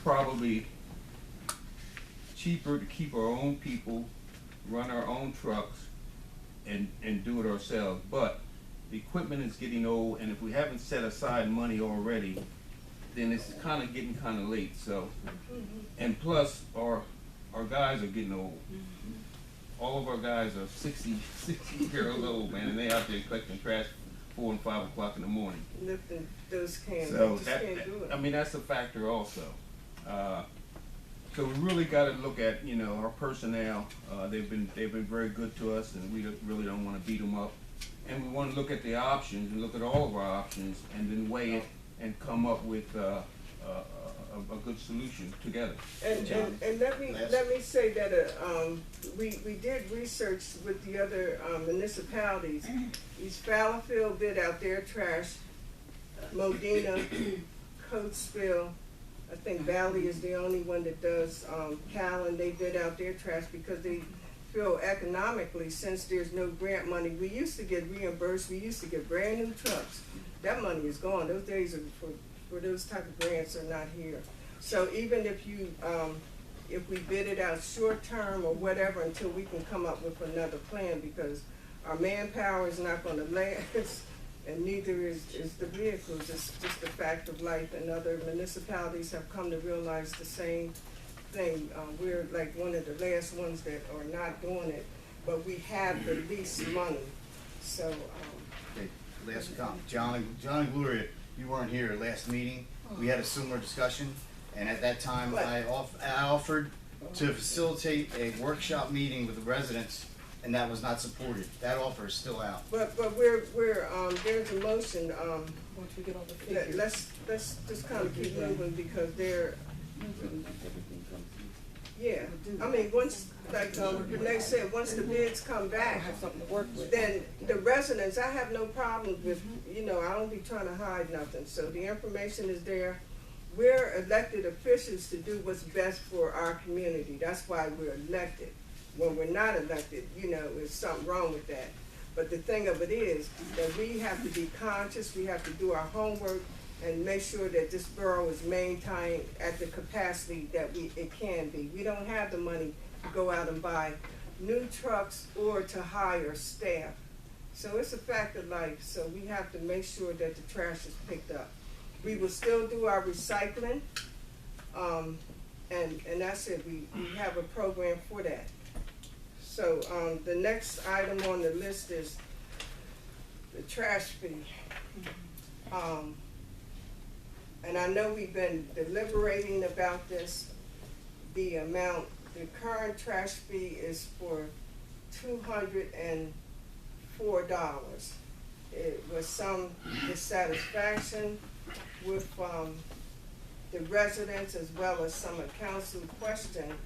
probably cheaper to keep our own people, run our own trucks, and do it ourselves. But the equipment is getting old, and if we haven't set aside money already, then it's kind of getting kind of late. So, and plus our guys are getting old. All of our guys are 60 years old, man, and they out there collecting trash 4 and 5 o'clock in the morning. Lifting those cans. So can't do it. I mean, that's a factor also. So we really got to look at, you know, our personnel. They've been very good to us, and we really don't want to beat them up. And we want to look at the options and look at all of our options, and then weigh it and come up with a good solution together. And let me say that we did research with the other municipalities. East Fallowfield bid out their trash. Modena, Coatesville, I think Valley is the only one that does. Callan, they bid out their trash because they feel economically, since there's no grant money. We used to get reimbursed. We used to get brand new trucks. That money is gone. Those days are for those type of grants are not here. So even if you if we bid it out short term or whatever until we can come up with another plan, because our manpower is not going to last, and neither is the vehicles. It's just a fact of life, and other municipalities have come to realize the same thing. We're like one of the last ones that are not doing it, but we have the least money. So Okay, last comment. John and Gloria, you weren't here last meeting. We had a similar discussion, and at that time I offered to facilitate a workshop meeting with the residents, and that was not supported. That offer is still out. But we're there's a motion. Once we get all the figures. Let's just kind of keep moving, because they're, yeah. I mean, once, like Renee said, once the bids come back, have something to work with. then the residents, I have no problem with, you know, I don't be trying to hide nothing. So the information is there. We're elected officials to do what's best for our community. That's why we're elected. When we're not elected, you know, there's something wrong with that. But the thing of it is that we have to be conscious, we have to do our homework and make sure that this borough is maintained at the capacity that it can be. We don't have the money to go out and buy new trucks or to hire staff. So it's a fact of life, so we have to make sure that the trash is picked up. We will still do our recycling, and that's it. We have a program for that. So the next item on the list is the trash fee. And I know we've been deliberating about this. The amount, the current trash fee is for $204. It was some dissatisfaction with the residents, as well as some of council questioned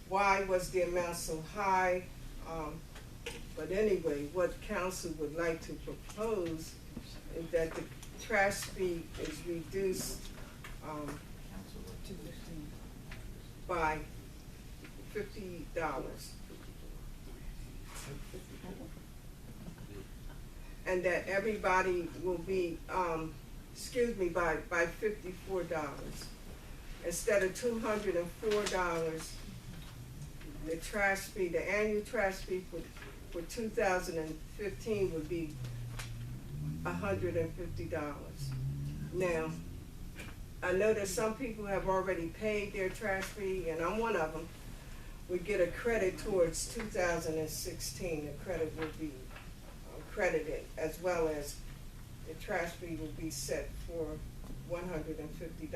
why was the amount so high. But anyway, what council would like to propose is that the trash fee is reduced by $50. And that everybody will be, by $54. Instead of $204, the trash fee, the annual trash fee for 2015 would be $150. Now, I know that some people have already paid their trash fee, and I'm one of them. We get a credit towards 2016. The credit will be credited, as well as the trash fee will be set for $150.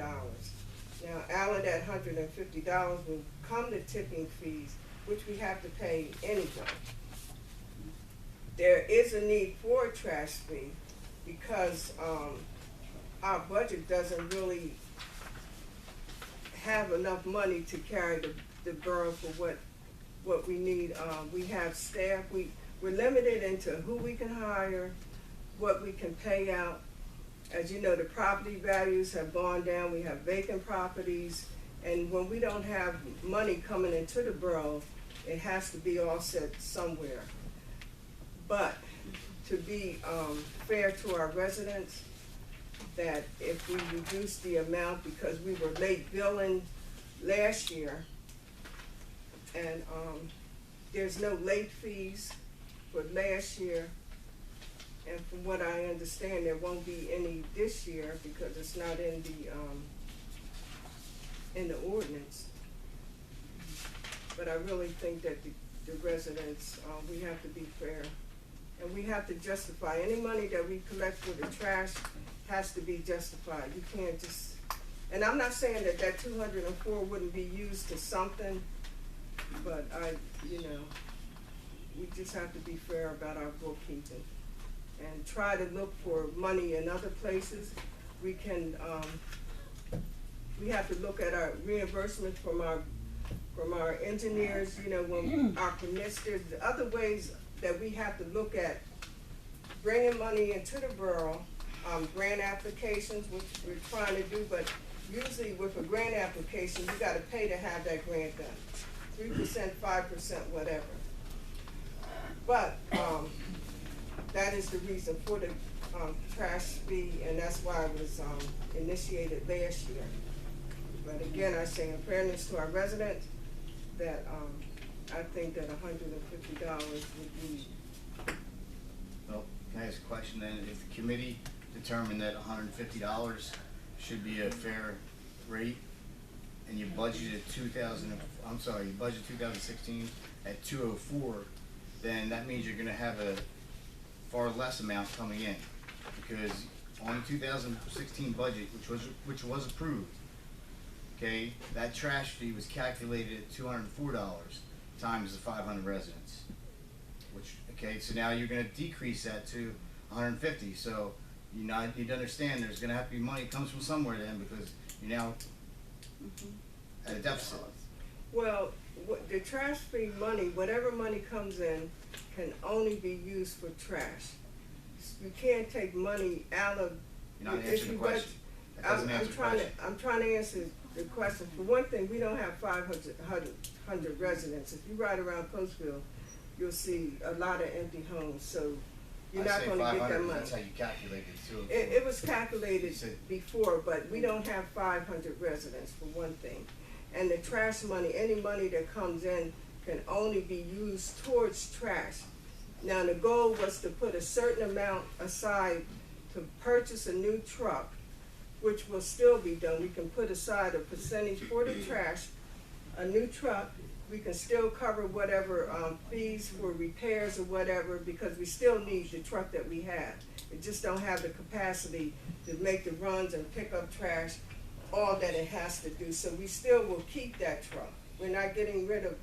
Now, out of that $150 will come the tipping fees, which we have to pay anyway. There is a need for a trash fee because our budget doesn't really have enough money to carry the borough for what we need. We have staff. We're limited into who we can hire, what we can pay out. As you know, the property values have gone down. We have vacant properties. And when we don't have money coming into the borough, it has to be offset somewhere. But to be fair to our residents, that if we reduce the amount, because we were late billing last year, and, there's no late fees for last year, and from what I understand, there won't be any this year because it's not in the ordinance. But I really think that the residents, we have to be fair, and we have to justify, any money that we collect for the trash has to be justified. You can't just, and I'm not saying that 204 wouldn't be used to something, but we just have to be fair about our bookkeeping and try to look for money in other places. We can, we have to look at our reimbursement from our engineers, when our permits, there's other ways that we have to look at bringing money into the borough, grant applications, which we're trying to do, but usually with a grant application, you gotta pay to have that grant done. 3%, 5%, whatever. But, that is the reason for the, trash fee, and that's why it was, initiated last year. But again, I say in fairness to our residents, that, I think that $150 would be. Well, can I ask a question then? If the committee determined that $150 should be a fair rate, and you budgeted 2016 at 204, then that means you're gonna have a far less amount coming in, because on 2016 budget, which was approved, okay, that trash fee was calculated at $204 times the 500 residents. Okay, so now you're gonna decrease that to 150. So you need to understand there's gonna have to be money comes from somewhere then, because you're now at a deficit. Well, the trash fee money, whatever money comes in, can only be used for trash. You can't take money out of. You're not answering the question. That doesn't answer the question. I'm trying to answer the question. For one thing, we don't have 500 residents. If you ride around Postville, you'll see a lot of empty homes, so you're not gonna get that money. That's how you calculate it too. It was calculated before, but we don't have 500 residents, for one thing. And the trash money, any money that comes in can only be used towards trash. Now, the goal was to put a certain amount aside to purchase a new truck, which will still be done. We can put aside a percentage for the trash, a new truck. We can still cover whatever fees for repairs or whatever, because we still need the truck that we have. It just don't have the capacity to make the runs and pick up trash, all that it has to do. So we still will keep that truck. We're not getting rid of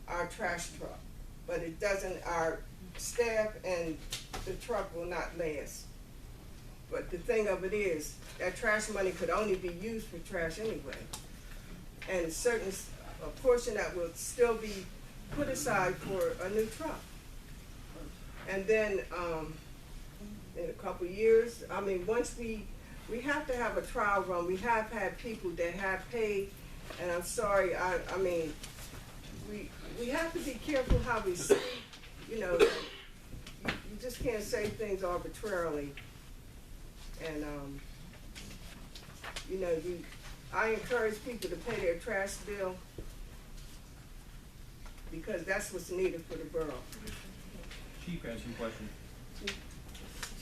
our trash truck, but it doesn't, our staff and the truck will not last. But the thing of it is, that trash money could only be used for trash anyway. And a portion that will still be put aside for a new truck. And then, in a couple of years, once we have to have a trial run. We have had people that have paid, and I'm sorry, we have to be careful how we say, you just can't say things arbitrarily. And, I encourage people to pay their trash bill, because that's what's needed for the borough. Chief, answer your question.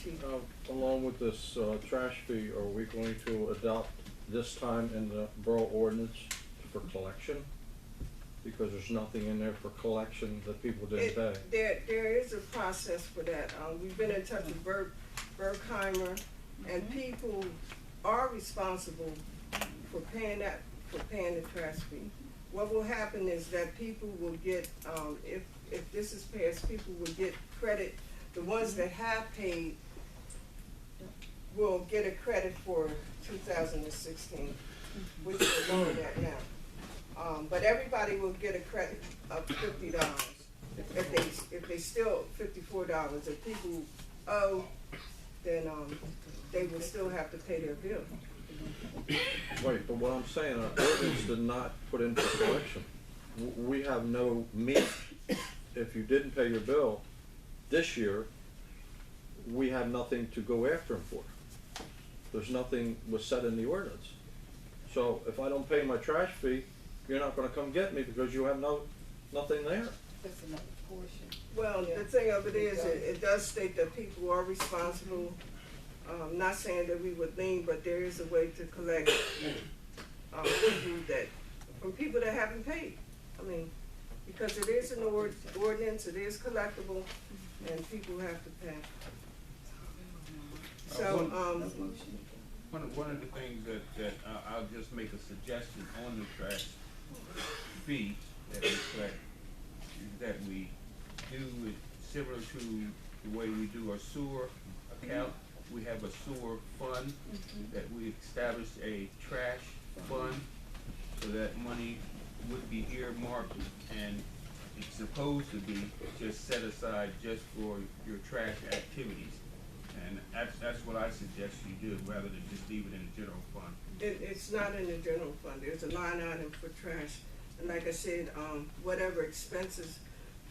Chief. Along with this trash fee, are we going to adopt this time in the borough ordinance for collection? Because there's nothing in there for collection that people didn't pay. There is a process for that. We've been in touch with Berkheimer, and people are responsible for paying the trash fee. What will happen is that people will get, if this is passed, people will get credit. The ones that have paid will get a credit for 2016, which we're lower that now. But everybody will get a credit of $50 if they still $54. If people owe, then they will still have to pay their bill. Wait, but what I'm saying, our ordinance did not put into collection. We have no meat. If you didn't pay your bill this year, we have nothing to go after them for. there's nothing was said in the ordinance. So if I don't pay my trash fee, you're not gonna come get me because you have nothing there. That's another portion. Well, the thing of it is, it does state that people are responsible. Not saying that we would lean, but there is a way to collect, from people that haven't paid. I mean, because it is an ordinance, it is collectible, and people have to pay. So, One of the things that I'll just make a suggestion on the trash fee that we collect, is that we do it similar to the way we do our sewer account. We have a sewer fund, that we established a trash fund, so that money would be earmarked, and it's supposed to be just set aside just for your trash activities. And that's what I suggest you do, rather than just leave it in the general fund. it's not in the general fund, there's a line item for trash. And like I said, whatever expenses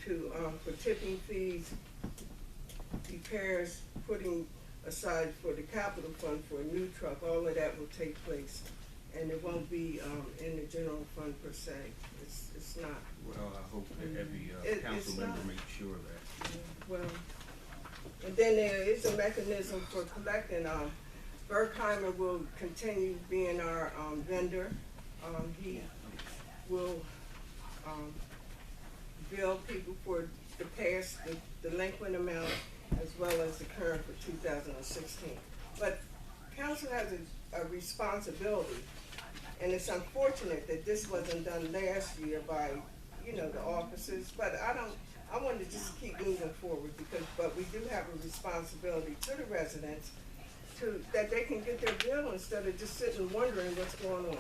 for tipping fees, repairs, putting aside for the capital fund for a new truck, all of that will take place. And it won't be, in the general fund per se, it's not. Well, I hope that every It's council member not. makes sure of that. Well, and then there is a mechanism for collecting, Berkheimer will continue being our, vendor. He will, bill people for the past, the delinquent amount, as well as the current for 2016. But council has a responsibility, and it's unfortunate that this wasn't done last year by, the officers, but I want to just keep moving forward but we do have a responsibility to the residents that they can get their bill instead of just sitting wondering what's going on,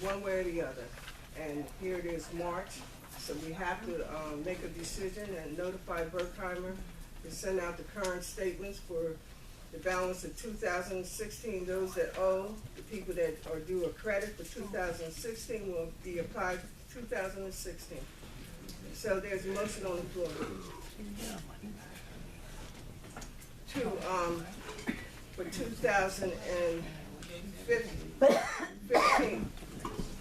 one way or the other. And here it is March, so we have to, make a decision and notify Berkheimer to send out the current statements for the balance of 2016. Those that owe, the people that are due a credit for 2016 will be applied for 2016. So there's a motion on the floor.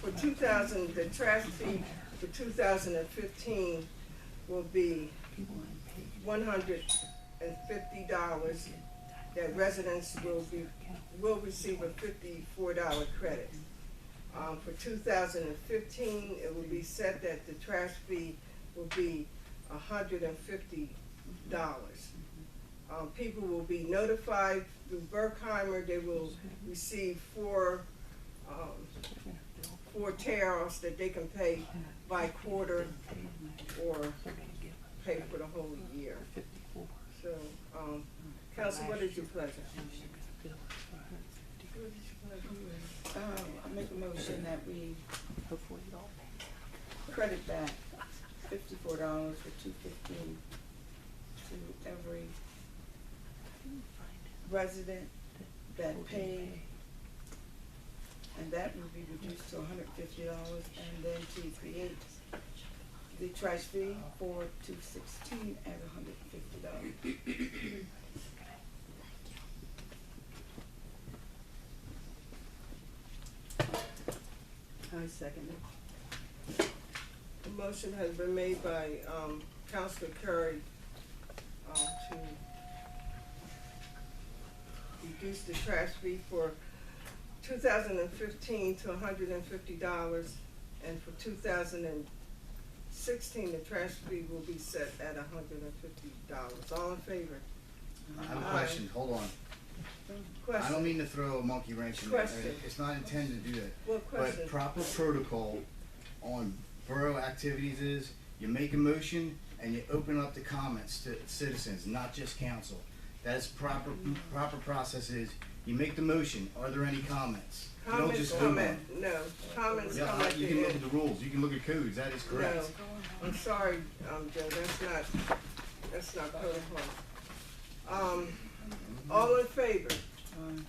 For 2015, the trash fee for 2015 will be $150, that residents will receive a $54 credit. For 2015, it will be set that the trash fee will be $150. People will be notified through Berkheimer. They will receive four tear-offs that they can pay by quarter or pay for the whole year. So, Council, what is your pleasure? I make a motion that we credit back $54 for 215 to every resident that paid, and that will be reduced to $150, and then to create the trash fee for 216 at $150. I second it. A motion has been made by, Councilor Curry, to reduce the trash fee for 2015 to $150, and for 2016, the trash fee will be set at $150. All in favor? I have a question, hold on. I Question? don't mean to throw a monkey wrench in there, Question. it's not intended to do that. What question? But proper protocol on borough activities is, you make a motion and you open up the comments to citizens, not just council. That is proper process is, you make the motion, are there any comments? You don't Comments just come vote on at, it. no, comments come Yeah, at you the can look at end. the rules, you can look at codes, that is correct. No, I'm sorry, Joe, that's not protocol. All in favor?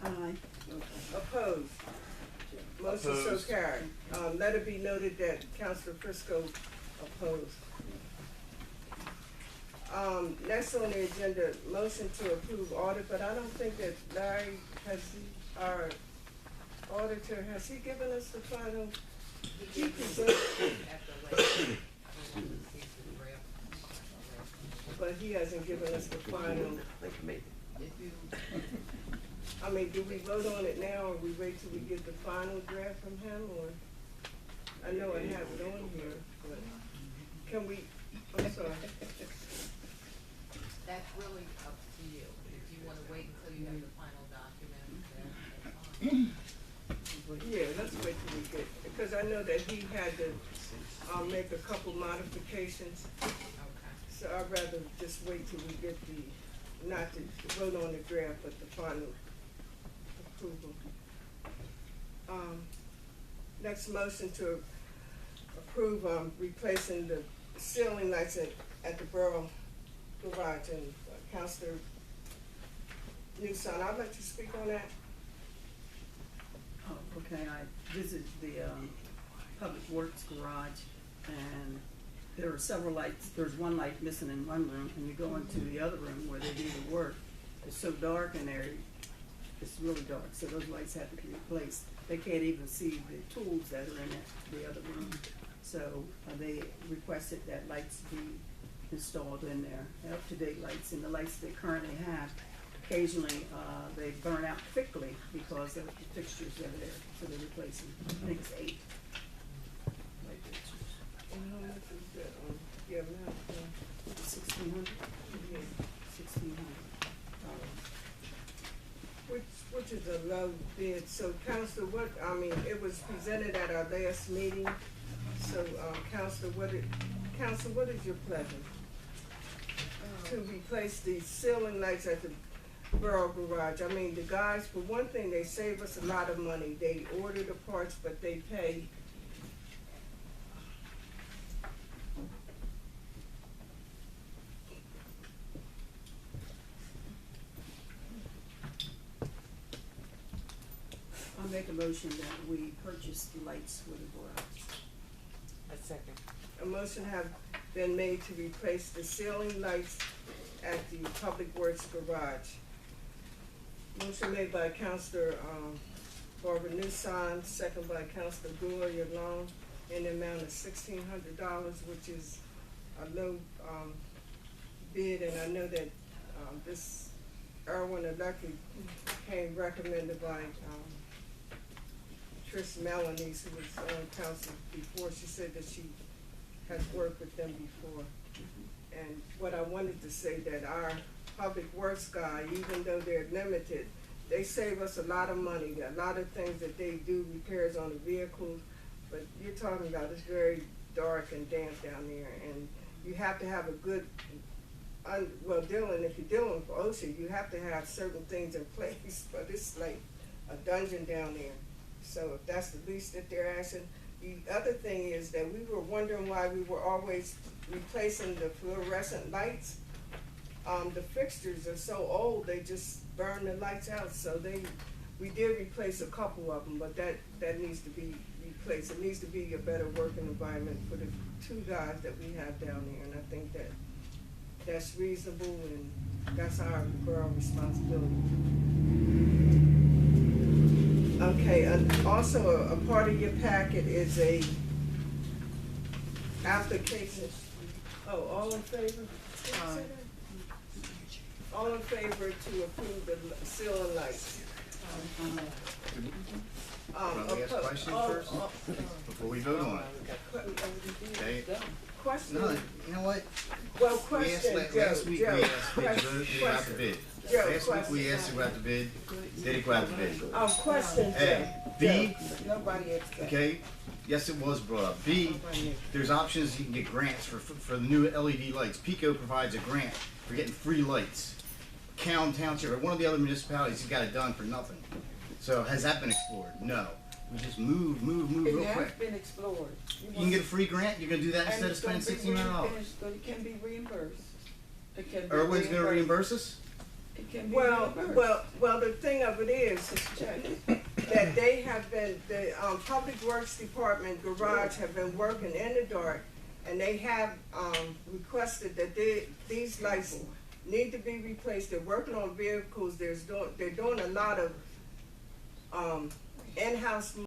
Aye. Opposed? Motion so Opposed. carried. Let it be noted that Councilor Frisco opposed. Next on the agenda, motion to approve audit, but I don't think that Larry has, our auditor, has he given us the final? He presented, but he hasn't given us the final. I mean, do we vote on it now, or we wait till we get the final draft from him, or? I know I have it on here, but can we, I'm sorry. That's really up to you. If you wanna wait until you have the final document, then that's fine. Yeah, let's wait till we get, because I know that he had to, make a couple modifications, Okay. so I'd rather just wait till we get the, not to vote on the draft, but the final approval. Next motion to approve, replacing the ceiling lights at the Boro garage, and Councilor Newsom, I'd like to speak on that. Oh, okay, I visited the, Public Works garage, and there are several lights. There's one light missing in one room, and you go into the other room where they do the work. It's so dark in there, it's really dark, so those lights have to be replaced. They can't even see the tools that are in the other room. So they requested that lights be installed in there, up-to-date lights, and the lights they currently have, occasionally, they burn out quickly because of the fixtures that are there, so they're replacing, I think it's 8 light fixtures. And how much is that, yeah, now, $1,600? yeah. $1,600. Which is a low bid, so Council, what, I mean, it was presented at our last meeting, so, Council, what is your pleasure? To replace the ceiling lights at the Borough Garage. I mean, the guys, for one thing, they save us a lot of money. They order the parts, but they pay. I'll make a motion that we purchase the lights for the garage. A second. A motion have been made to replace the ceiling lights at the Public Works Garage. Motion made by Councilor, Barbara Newson, second by Councilor Gloria Long, in the amount of $1,600, which is a low, bid, and I know that, this Erwin Alecki came recommended by, Trish Melanie, who was on council before. She said that she has worked with them before. And what I wanted to say, that our public works guy, even though they're limited, they save us a lot of money. A lot of things that they do, repairs on the vehicles, but you're talking about it's very dark and damp down there, and you have to have a good, well, Dylan, if you're dealing with OSHA, you have to have certain things in place, but it's like a dungeon down there. So if that's the least that they're asking. The other thing is that we were wondering why we were always replacing the fluorescent lights. The fixtures are so old, they just burn the lights out, so we did replace a couple of them, but that needs to be replaced. It needs to be a better working environment for the two guys that we have down there, and I think that that's reasonable, and that's our borough responsibility. Okay, and also a part of your packet is a application. Oh, all in favor? All in favor to approve the ceiling lights? Can we ask questions first, before we vote on it? Okay? Question? No, you know what? Well, We asked, question, last week, we Joe, asked to go out the bid. Joe, Last week, question. we asked to go out the bid, did it go out the bid? Question, A. Joe. B, Nobody asked that. okay, yes, it was brought up. B, there's options, you can get grants for the new LED lights. Pico provides a grant for getting free lights. Cowan Township, or one of the other municipalities, has got it done for nothing. So has that been explored? No. We just move It real has quick. been explored. You can get a free grant, you're gonna do that instead of spending $1,600. But it can be reimbursed. It can be Irwin's gonna reimburse us? It can be Well, reimbursed. the thing of it is that they have been, the, Public Works Department garage have been working in the dark, and they have, requested that these lights need to be replaced. They're working on vehicles, they're doing a lot of, in-house